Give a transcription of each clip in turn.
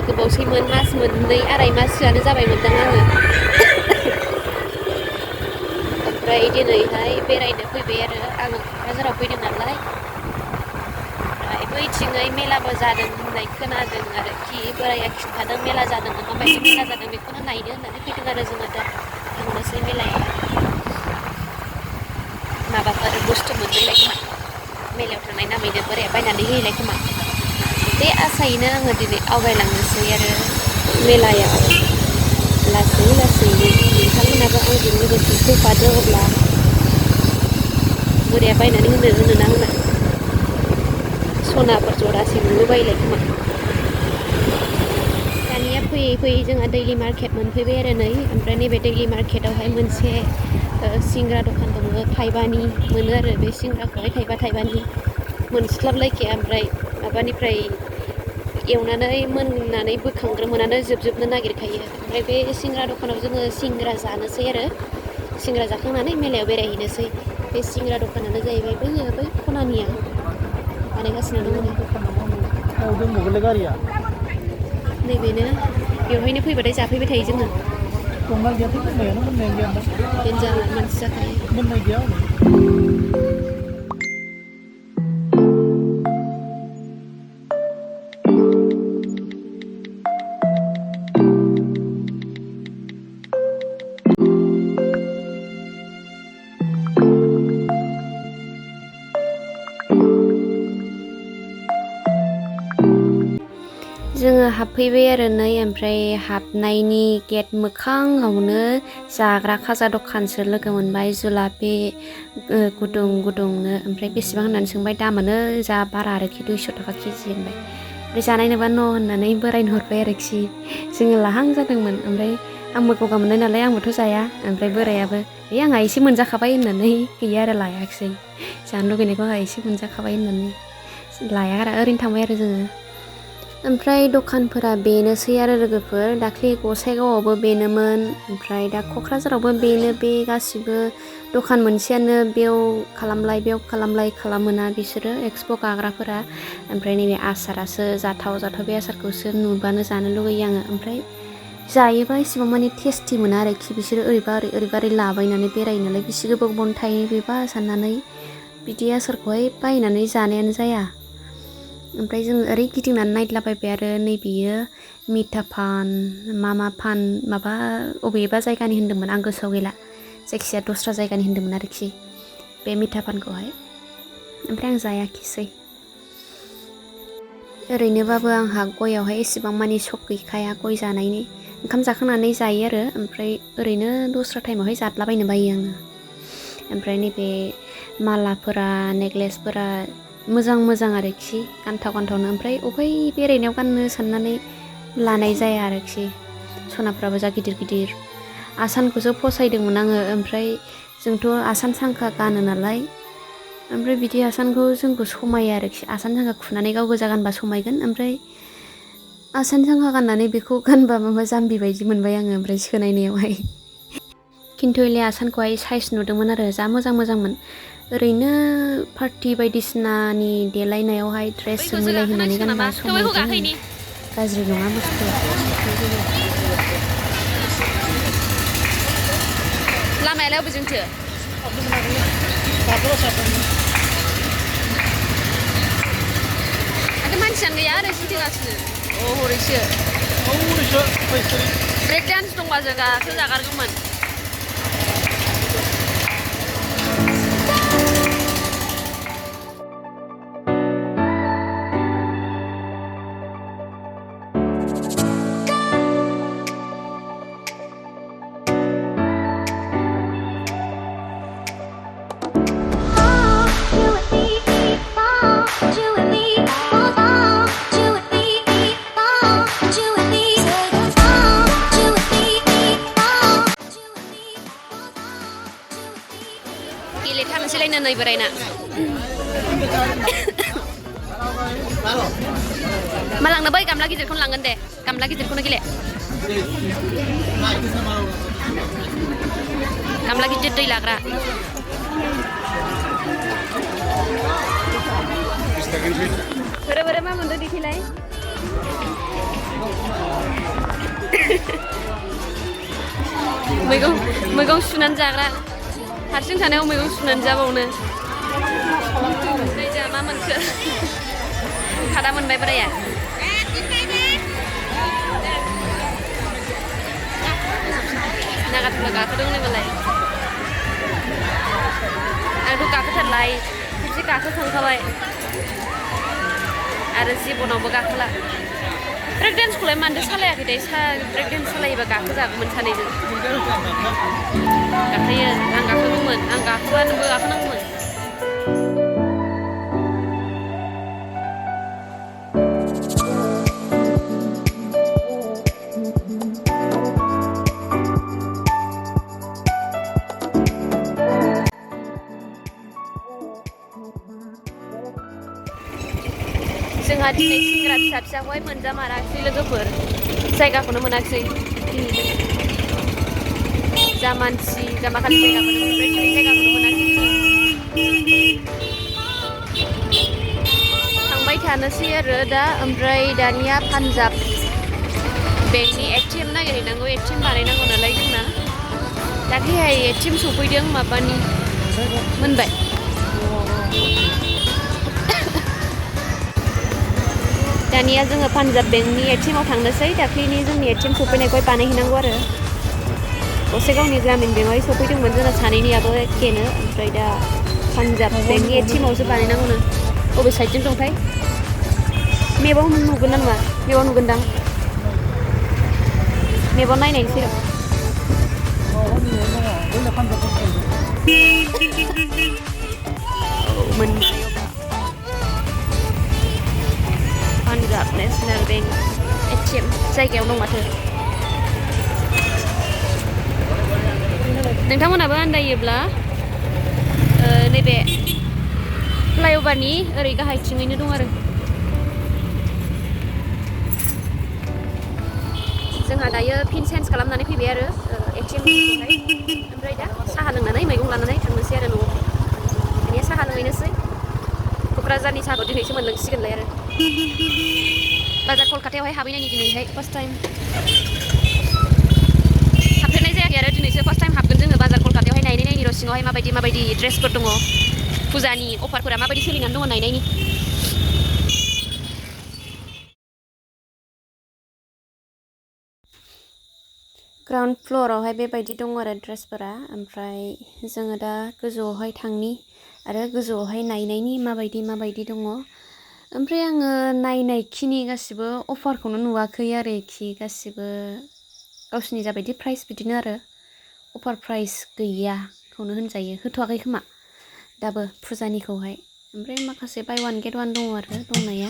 गोबावसैमोन मास मोननै आराय माससोआनो जाबायमोनदां आङो ओमफ्राय दिनैहाय बेरायनो फैबाय आरो आङो क'क्राझाराव फैदों नालाय ओमफ्राय बैथिङै मेलाबो जादों होननाय खोनादों आरोखि बोराया खिन्थादों मेला जादों माबायदि मेला जादों बेखौनो नायनो होननानै फैदों आरो जोङो दा थांनोसै मेलायाव माबाफोर बुस्थु मोनोलाय खोमा मेलायाव थांनाय नामैनो बोराया बायनानै होयोलाय खोमा बे आसायैनो आङो दिनै आवगायलांनोसै आरो मेलायाव लासै लासैनो नोंथांमोनाबो आंजों लोगोसे फैफादो अब्ला बोराया बायनानै होनोना होना सनाफोर जरासे मोनबोबायलाय खोमा दानिया फैयै फैयै जोंहा दैलि मार्केट मोनफैबाय आरो नै ओमफ्राय नैबे दैलि मार्केटावहाय मोनसे सिंग्रा दखान दङ थाइबानि मोनो आरो बे सिंग्राखौहाय थाइबानि मोनस्लाबलायखाया ओमफ्राय माबानिफ्राय एवनानै मोननानै बोखांग्रोमोनानो जोबजोबनो नागिरखायो ओमफ्राय बे सिंग्रा दखानाव जोङो सिंग्रा जानोसै आरो सिंग्रा जाखांनानै मेलायाव बेरायहैनोसै बे सिंग्रा दखानानो जाहैबाय बै खनानिया बानायगासिनो दङ नैबेनो बेवहायनो फैबाथाय जाफैबाय थायो जोङो दंना गैयाथाय मोननायानो मोननायानो गैया देनजार मानसि जाखायो मोननाय गैया हनै जोङो हाबफैबाय आरो नै ओमफ्राय हाबनायनि गेट मोखाङावनो जाग्रा खाजा दखानसो लोगो मोनबाय जुलाफि गुदुं गुदुंनो ओमफ्राय बेसेबां होननानै सोंबाय दामानो जा बारा आरोखि 200 थाखा केजि होनबाय ओमफ्राय जानायनोबा न' होननानै बोरायनो हरबाय आरोखि जोङो लाहां जादोंमोन ओमफ्राय आंबो गगा मोननाय नालाय आंबोथ' जाया ओमफ्राय बोरायाबो आंहा एसे मोनजाखाबाय होननानै गैया आरो लायाखिसै जानो लुगैनायखौ आंहा एसे मोनजाखाबाय होननानै लाया आरो ओरैनो थांबाय आरो जोङो ओमफ्राय दखानफोरा बेनोसै आरो लोगोफोर दाख्लि गसाइगावआवबो बेनोमोन ओमफ्राय दा क'क्राझारावबो बेनो बे गासिबो दखान मोनसेयानो बेयाव खालामलाय खालामोना बिसोरो एक्सप' गाग्राफोरा ओमफ्राय नैबे आसारासो जाथाव बे आसारखौसो नुबानो जानो लुगैयो आङो ओमफ्राय जायोबा इसेबां माने टेस्टि मोना आरोखि बिसोरो ओरैबा ओरै लाबायनानै बेरायो नालाय बिसि गोबाव थायो बेबा साननानै बिदि आसारखौहाय बायनानै जानायानो जाया ओमफ्राय जों ओरै गिदिंनानै नायद्लाबायबाय आरो नैबेयो मिथा पान मा पान माबा अबेबा जायगानि होन्दोंमोन आं गोसोआव गैला जायखिजाया दस्रा जायगानि होन्दोंमोन आरोखि बे मिथा पानखौहाय ओमफ्राय आं जायाखिसै ओरैनोबाबो आंहा गयावहाय एसेबां मानि सक गैखाया गय जानायनि ओंखाम जाखांनानै जायो आरो ओमफ्राय ओरैनो दस्रा टाइमावहाय जाद्लाबायनो बायो आङो ओमफ्राय नैबे मालाफोरा नेक्लेसफोरा मोजां आरोखि गानथावनो ओमफ्राय अबहाय बेरायनायाव गाननो साननानै लानाय जाया आरोखि सनाफ्राबो जा गिदिर आसानखौसो फसायदोंमोन आङो ओमफ्राय जोंथ' आसान सांखा गानो नालाय ओमफ्राय बिदि आसानखौ जोंखौ समाया आरोखि आसान सांखा खुनानै गाव गोजा गानबा समायगोन ओमफ्राय आसान सांखा गाननानै बेखौ गानबा माबा जाम्बि बायदि मोनबाय आङो ओमफ्राय सोनायनायावहाय खिन्थु इले आसानखौहाय साइज नुदोंमोन आरो जा मोजांमोन ओरैनो पार्टि बायदिसिनानि देलायनायावहाय ड्रेसजों मिलायहोनानै गानबा समायगोन गाज्रि नङा बुस्थुआ लामायालाय बबेजोंथो मानसियानो गैया ओरै गिदिंगासिनो हरैसो ब्रेक डान्स दंबा जों गाखो जागारगौमोन गेलेथारनोसैलायनो नै बोरायना मा लांनो बै गामला गिदिरखौनो लांगोन दे गामला गिदिरखौनो गेले गामला गिदिर दै लाग्रा बोरो मा मोनदों देखायलाय मैगं सुनानै जाग्रा हारसिं थानायाव मैगं सुनानै जाबावनो नै जोंहा मा मोनखो खादा मोनबाय बोराया नागाथुला गाखोदों होनबालाय आंथ' गाखोथारलाय खेबसे गाखोखांखाबाय आरो जिबनावबो गाखोला ब्रेक डान्सखौलाय मानोथो सालायाखै दे ब्रेक डान्स सालायोबा गाखोजागौमोन सानैजों गाखोयो आं गाखोगौमोन आं गाखोबा नोंबो गाखोनांगौमोन जोंहा दिनै सेंग्रा फिसा फिसाखौहाय मोनजामाराखिसै लोगोफोर जायगाखौनो मोनाखिसै जा मानसि जा माखासे जायगाखौनो ओमफ्राय दिनै जायगाखौनो मोनाखिसै थांबाय थानोसै आरो दा ओमफ्राय दानिया पान्जाब बेंकनि एटिएम नागिरहैनांगौ एटिएम बानायनांगौ नालाय जोंना दाख्लैहाय एटिएम सफैदों माबानि मोनबाय दानिया जोङो पान्जाब बेंकनि एटिएमाव थांनोसै दाख्लैनि जोंनि एटिएम सफैनायखौहाय बानायहैनांगौ आरो गसाइगावनि ग्रामिन बेंकआवहाय सफैदोंमोन जोंना सानैनियाबो एखेनो ओमफ्राय दा पान्जाब बेंकनि एटिएमावसो बानायनांगौनो बबे साइडजों दंथाय मेपआव नुगोन ना नुवा मेपआव नुगोनदां मेपआव नायनायसै र' मोनबाय पान्जाब नेसनेल बेंक एटिएम जायगायाव दं माथो नोंथांमोनाबो आन्दायोब्ला नैबे फ्लाइअभारनि ओरै गाहायथिङैनो दं आरो जोंहा दायो पिन चेन्ज खालामनानै फैबाय आरो एटिएमनिखौहाय ओमफ्राय दा साहा लोंनानै मैगं लानानै थांनोसै आरो न'आव दानिया साहा लोंहैनोसै क'क्राझारनि साहाखौ दिनैसो मोनलोंसिगोनलाय आरो बाजार कलकातायावहाय हाबहैनायनि दिनैहाय फार्स्ट टाइम हाबफेरनाय जायाखै आरो दिनैसो फार्स्ट टाइम हाबगोन जोङो बाजार कलकातायावहाय नायनायनि र' सिङावहाय माबायदि ड्रेसफोर दङ फुजानि अफारफोरा माबायदि सोलिनानै दङ नायनायनि ग्राउन्ड फ्ल'रावहाय बेबायदि दङ आरो ड्रेसफोरा ओमफ्राय जोङो दा गोजौआवहाय थांनि आरो गोजौआवहाय नायनायनि माबायदि दङ ओमफ्राय आङो नायनायखिनि गासिबो अफारखौनो नुवाखै आरोखि गासिबो गावसिनि जाबायदि प्राइस बिदिनो आरो अफार प्राइस गैयाखौनो होनजायो होथ'वाखै खोमा दाबो फुजानिखौहाय ओमफ्राय माखासे बाय वान गेट वान दङ आरो दंनाया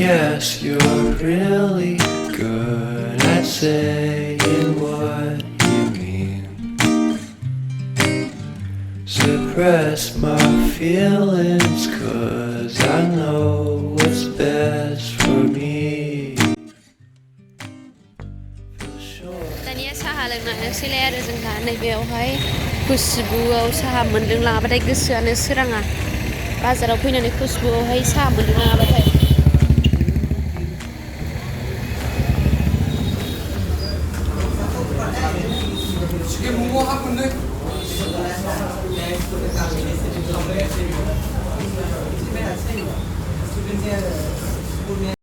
Yes, you're really good at saying what you mean. Suppress my feelings, 'cause I know what's best for me. दानिया साहा लोंनोसैलाय आरो जोंहा नैबेयावहाय खुसबुआव साहा मोनलोंलाङाबाथाय गोसोआनो सोराङा बाजाराव फैनानै खुसबुआवहाय साहा मोनलोङाबाथाय